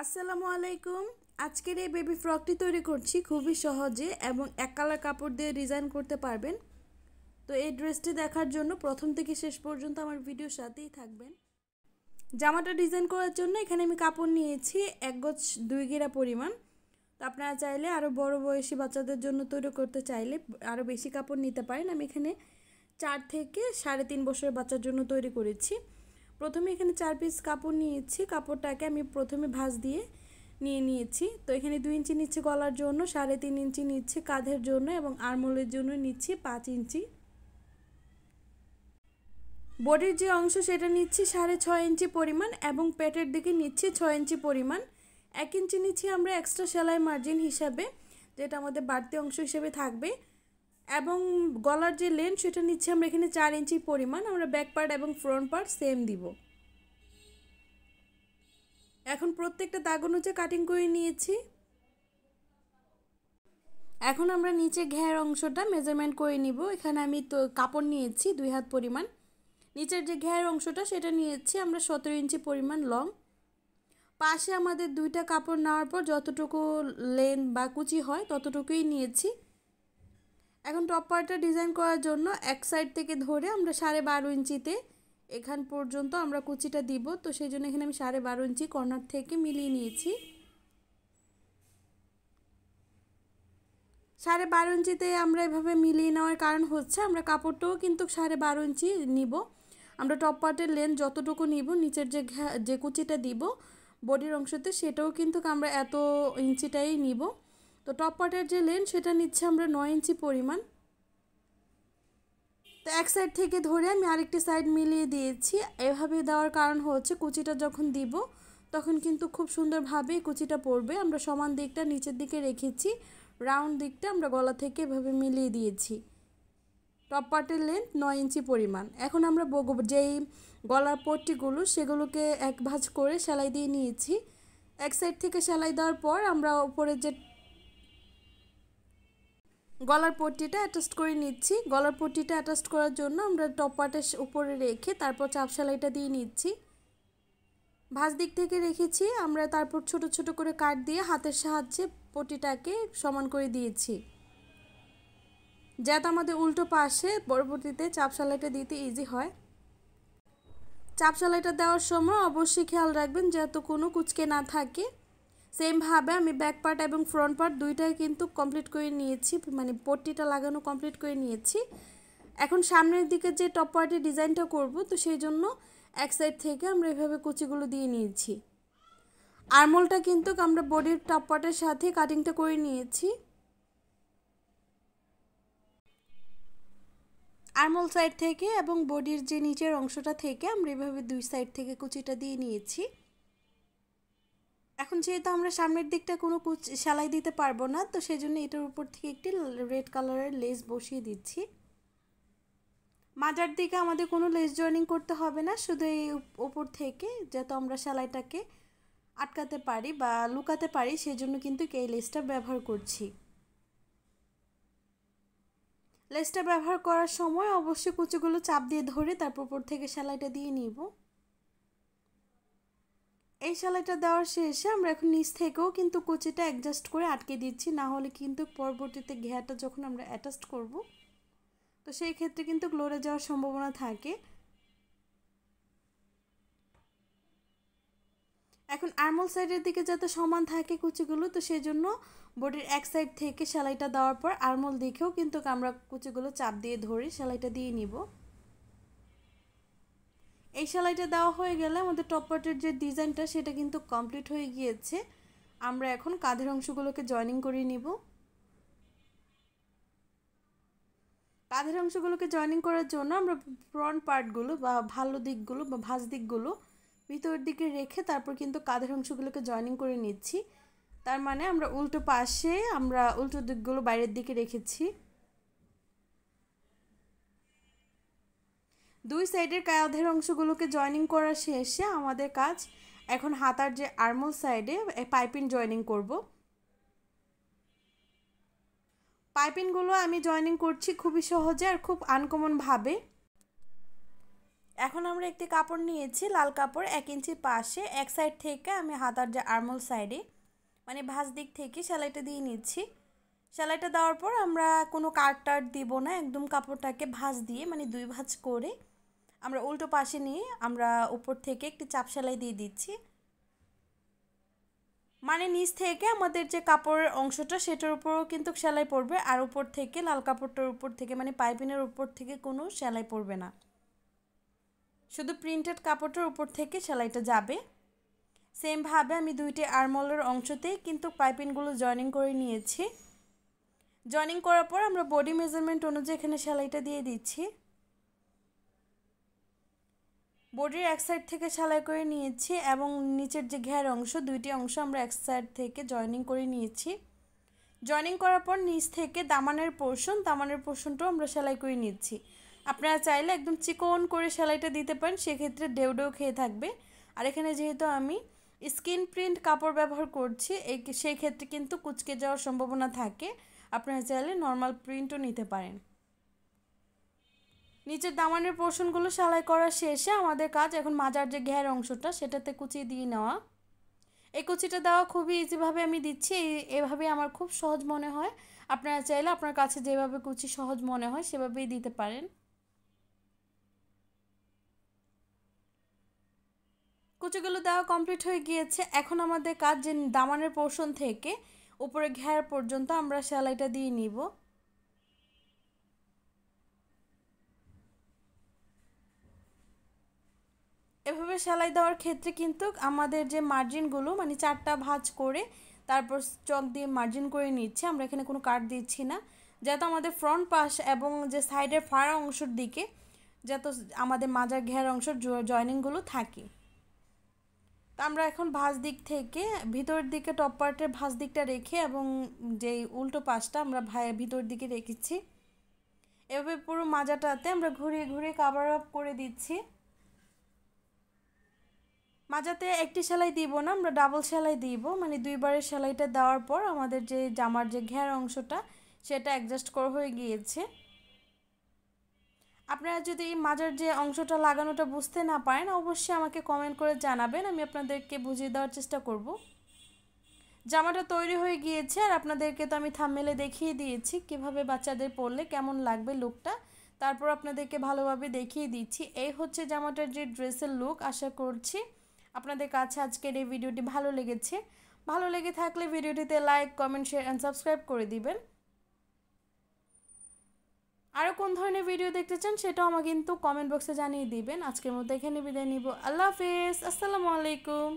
আসসালামু আলাইকুম। আজকের এই বেবি ফ্রকটি তৈরি করছি খুবই সহজে এবং এক কালার কাপড় দিয়ে ডিজাইন করতে পারবেন। তো এই ড্রেসটি দেখার জন্য প্রথম থেকে শেষ পর্যন্ত আমার ভিডিওর সাথেই থাকবেন। জামাটা ডিজাইন করার জন্য এখানে আমি কাপড় নিয়েছি 1 গজ 2 গিরা পরিমাণ। তো আপনারা চাইলে আরও বড় বয়সী বাচ্চাদের জন্য তৈরি করতে চাইলে আরও বেশি কাপড় নিতে পারেন। আমি এখানে 4 থেকে 3.5 বছরের বাচ্চার জন্য তৈরি করেছি। প্রথমে এখানে 4 পিস কাপড় নিয়েছি। কাপড়টাকে আমি প্রথমে ভাঁজ দিয়ে নিয়েছি। তো এখানে 2 ইঞ্চি নিচ্ছি গলার জন্য, 3.5 ইঞ্চি নিচ্ছি কাঁধের জন্য এবং আর্মহোলের জন্য নিচ্ছি 5 ইঞ্চি। বডির যে অংশ সেটা নিচ্ছি 6.5 ইঞ্চি পরিমাণ এবং পেটের দিকে নিচ্ছি 6 ইঞ্চি পরিমাণ। 1 ইঞ্চি নিচ্ছি আমরা এক্সট্রা সেলাই মার্জিন হিসাবে, যেটা আমাদের বাড়তি অংশ হিসেবে থাকবে। এবং গলার যে লেন্থ সেটা নিচ্ছি আমরা এখানে 4 ইঞ্চি পরিমাণ। আমরা ব্যাক পার্ট এবং ফ্রন্ট পার্ট সেম দিব। এখন প্রত্যেকটা দাগ অনুযায়ী কাটিং করে নিয়েছি। এখন আমরা নিচে ঘের অংশটা মেজারমেন্ট করে নিব। এখানে আমি তো কাপড় নিয়েছি 2 হাত পরিমাণ। নিচের যে ঘের অংশটা সেটা নিয়েছি আমরা 17 ইঞ্চি পরিমাণ লং। পাশে আমাদের 2টা কাপড় নেওয়ার পর যতটুকু লেন্থ বা কুচি হয় ততটুকুই নিয়েছি। এখন টপ পার্টটা ডিজাইন করার জন্য এক সাইড থেকে ধরে আমরা 12.5 ইঞ্চিতে এখান পর্যন্ত আমরা কুচিটা দিব। তো সেই জন্য এখানে আমি 12.5 ইঞ্চি কর্নার থেকে মিলিয়ে নিয়েছি। 12.5 ইঞ্চিতে আমরা এভাবে মিলিয়ে নেওয়ার কারণ হচ্ছে আমরা কাপড়টাও কিন্তু 12.5 ইঞ্চি নিব। আমরা টপ পার্টের লেন্থ যতটুকু নিব নিচের যে কুচিটা দিব বডির অংশতে সেটাও কিন্তু আমরা এত ইঞ্চিটাই নিব। তো টপ পার্টের যে লেন্থ সেটা নিচ্ছে আমরা 9 ইঞ্চি পরিমাণ। তো এক সাইড থেকে ধরে আমি আরেকটি সাইড মিলিয়ে দিয়েছি। এভাবে দেওয়ার কারণ হচ্ছে কুচিটা যখন দিব তখন কিন্তু খুব সুন্দরভাবে কুচিটা পড়বে। আমরা সমান দিকটা নিচের দিকে রেখেছি, রাউন্ড দিকটা আমরা গলা থেকে এভাবে মিলিয়ে দিয়েছি। টপ পার্টের লেন্থ 9 ইঞ্চি পরিমাণ। এখন আমরা যেই গলার পট্টিগুলো সেগুলোকে এক ভাঁজ করে সেলাই দিয়ে নিয়েছি। এক সাইড থেকে সেলাই দেওয়ার পর আমরা উপরে যে গলার পট্টিটা অ্যাটাচ করে নিচ্ছি। গলার পট্টিটা অ্যাটাচ করার জন্য আমরা টপ পার্টের উপরে রেখে তারপর চাপ সেলাইটা দিয়ে নিচ্ছি। ভাঁজ দিক থেকে রেখেছি আমরা, তারপর ছোট ছোট করে কাট দিয়ে হাতের সাহায্যে পট্টিটাকে সমান করে দিয়েছি, যাতে আমাদের উল্টো পাশে পরবর্তীতে চাপ সেলাইটা দিতে ইজি হয়। চাপ সেলাইটা দেওয়ার সময় অবশ্যই খেয়াল রাখবেন যাতে কোনো কুচকে না থাকে। সেমভাবে আমি ব্যাক পার্ট এবং ফ্রন্ট পার্ট দুইটাই কিন্তু কমপ্লিট করে নিয়েছি, মানে পট্টিটা লাগানো কমপ্লিট করে নিয়েছি। এখন সামনের দিকে যে টপ পার্টের ডিজাইনটা করব, তো সেই জন্য এক সাইড থেকে আমরা এভাবে কুচিগুলো দিয়ে নিয়েছি। আর্মহোলটা কিন্তু আমরা বডির টপ পার্টের সাথে কাটিংটা করে নিয়েছি। আর্মহোল সাইড থেকে এবং বডির যে নিচের অংশটা থেকে আমরা এভাবে দুই সাইড থেকে কুচিটা দিয়ে নিয়েছি। এখন যেহেতু আমরা সামনের দিকটা কোনো সেলাই দিতে পারবো না, তো সেই জন্য এটার উপর থেকে একটি রেড কালারের লেস বসিয়ে দিচ্ছি। মাজার দিকে আমাদের কোনো লেস জয়েনিং করতে হবে না, শুধু এই উপর থেকে যাতে আমরা সেলাইটাকে আটকাতে পারি বা লুকাতে পারি সেজন্য কিন্তু এই লেসটা ব্যবহার করছি। লেসটা ব্যবহার করার সময় অবশ্যই কুচিগুলো চাপ দিয়ে ধরে তারপর উপর থেকে সেলাইটা দিয়ে নিব। এই সেলাইটা দেওয়ার শেষে আমরা এখন নিচ থেকেও কিন্তু কুচিটা অ্যাডজাস্ট করে আটকে দিচ্ছি, না হলে কিন্তু পরবর্তীতে ঘেরটা যখন আমরা অ্যাটাচ করব তো সেই ক্ষেত্রে কিন্তু লড়ে যাওয়ার সম্ভাবনা থাকে। এখন আর্মহোল সাইডের দিকে যাতে সমান থাকে কুচিগুলো, তো সেই জন্য বডির এক সাইড থেকে সেলাইটা দেওয়ার পর আর্মহোল দিকেও কিন্তু আমরা কুচিগুলো চাপ দিয়ে ধরে সেলাইটা দিয়ে নিব। এই সেলাইটা দেওয়া হয়ে গেলে আমাদের টপ পার্টের যে ডিজাইনটা সেটা কিন্তু কমপ্লিট হয়ে গিয়েছে। আমরা এখন কাঁধের অংশগুলোকে জয়েনিং করে নিব। কাঁধের অংশগুলোকে জয়েনিং করার জন্য আমরা ফ্রন্ট পার্টগুলো বা ভালো দিকগুলো বা ভাঁজ দিকগুলো ভিতরের দিকে রেখে তারপর কিন্তু কাঁধের অংশগুলোকে জয়েনিং করে নিচ্ছি। তার মানে আমরা উল্টো পাশে আমরা উল্টো দিকগুলো বাইরের দিকে রেখেছি। দুই সাইডের কাঁধের অংশগুলোকে জয়েনিং করা শেষে আমাদের কাজ এখন হাতার যে আর্মহোল সাইডে পাইপিং জয়েনিং করব। পাইপিংগুলো আমি জয়েনিং করছি খুবই সহজে আর খুব আনকমন ভাবে। এখন আমরা একটি কাপড় নিয়েছি, লাল কাপড় 1 ইঞ্চি পাশে এক সাইড থেকে আমি হাতার যে আর্মল সাইডে মানে ভাঁজ দিক থেকে সেলাইটা দিয়ে নিচ্ছি। সেলাইটা দেওয়ার পর আমরা কোনো কাট টাট দিব না, একদম কাপড়টাকে ভাঁজ দিয়ে মানে 2 ভাঁজ করে আমরা উল্টো পাশে নিয়ে আমরা উপর থেকে একটি চাপ সেলাই দিয়ে দিচ্ছি। মানে নিচ থেকে আমাদের যে কাপড়ের অংশটা সেটার উপরও কিন্তু সেলাই পড়বে, আর উপর থেকে লাল কাপড়টার উপর থেকে মানে পাইপিনের উপর থেকে কোনো সেলাই পড়বে না, শুধু প্রিন্টেড কাপড়টার উপর থেকে সেলাইটা যাবে। সেমভাবে আমি 2টি আর্মহোলের অংশতেই কিন্তু পাইপিনগুলো জয়েনিং করে নিয়েছি। জয়েনিং করার পর আমরা বডি মেজারমেন্ট অনুযায়ী এখানে সেলাইটা দিয়ে দিচ্ছি। বডির এক সাইড থেকে সেলাই করে নিয়েছি এবং নিচের যে ঘের অংশ 2টি অংশ আমরা এক সাইড থেকে জয়েনিং করে নিয়েছি। জয়েনিং করার পর নিচ থেকে দামানের পোর্শনটাও আমরা সেলাই করে নিচ্ছি। আপনারা চাইলে একদম চিকন করে সেলাইটা দিতে পারেন, সেক্ষেত্রে ডেউ ডেউ খেয়ে থাকবে। আর এখানে যেহেতু আমি স্কিন প্রিন্ট কাপড় ব্যবহার করছি সেই ক্ষেত্রে কিন্তু কুঁচকে যাওয়ার সম্ভাবনা থাকে, আপনারা চাইলে নর্মাল প্রিন্টও নিতে পারেন। নিচের দামানের পোর্শনগুলো সেলাই করা শেষে আমাদের কাজ এখন মাজার যে ঘের অংশটা সেটাতে কুচি দিয়ে নেওয়া। এই কুচিটা দেওয়া খুবই ইজিভাবে আমি দিচ্ছি, এভাবে আমার খুব সহজ মনে হয়। আপনারা চাইলে আপনার কাছে যেভাবে কুচি সহজ মনে হয় সেভাবেই দিতে পারেন। কুচিগুলো দেওয়া কমপ্লিট হয়ে গিয়েছে। এখন আমাদের কাজ যে দামানের পোর্শন থেকে উপরে ঘের পর্যন্ত আমরা সেলাইটা দিয়ে নিব। এভাবে সেলাই দেওয়ার ক্ষেত্রে কিন্তু আমাদের যে মার্জিনগুলো মানে 4টা ভাঁজ করে তারপর চক দিয়ে মার্জিন করে নিচ্ছে, আমরা এখানে কোনো কাট দিচ্ছি না, যাতে আমাদের ফ্রন্ট পাশ এবং যে সাইডের ফাড়া অংশের দিকে যাতে আমাদের মাজার ঘের অংশের জয়েনিংগুলো থাকে। তো আমরা এখন ভাঁজ দিক থেকে ভিতরের দিকে টপ পার্টের ভাঁজ দিকটা রেখে এবং যেই উল্টো পাশটা আমরা ভিতর দিকে রেখেছি। এভাবে পুরো মাজাটাতে আমরা ঘুরিয়ে ঘুরিয়ে কভার আপ করে দিচ্ছি। মাজাতে একটি সেলাই দিব না, আমরা ডাবল সেলাই দিব, মানে 2বারের সেলাইটা দেওয়ার পর আমাদের যে জামার যে ঘের অংশটা সেটা অ্যাডজাস্ট করা হয়ে গিয়েছে। আপনারা যদি এই মাজার যে অংশটা লাগানোটা বুঝতে না পারেন অবশ্যই আমাকে কমেন্ট করে জানাবেন, আমি আপনাদেরকে বুঝিয়ে দেওয়ার চেষ্টা করব। জামাটা তৈরি হয়ে গিয়েছে আর আপনাদেরকে তো আমি থাম্বনেলে দেখিয়ে দিয়েছি কিভাবে বাচ্চাদের পরলে কেমন লাগবে লুকটা, তারপর আপনাদেরকে ভালোভাবে দেখিয়ে দিচ্ছি। এই হচ্ছে জামাটার যে ড্রেসের লুক। আশা করছি আপনাদের কাছে আজকের এই ভিডিওটি ভালো লেগেছে। ভালো লেগে থাকলে ভিডিওটিতে like, comment, share and subscribe করে দিবেন। আরও কোন ধরনের ভিডিও দেখতে চান সেটাও আমাকে কিন্তু কমেন্ট বক্সে জানিয়ে দিবেন। আজকের মতো এখানে বিদায় নিব। আল্লাহ হাফেজ, আসসালামু আলাইকুম।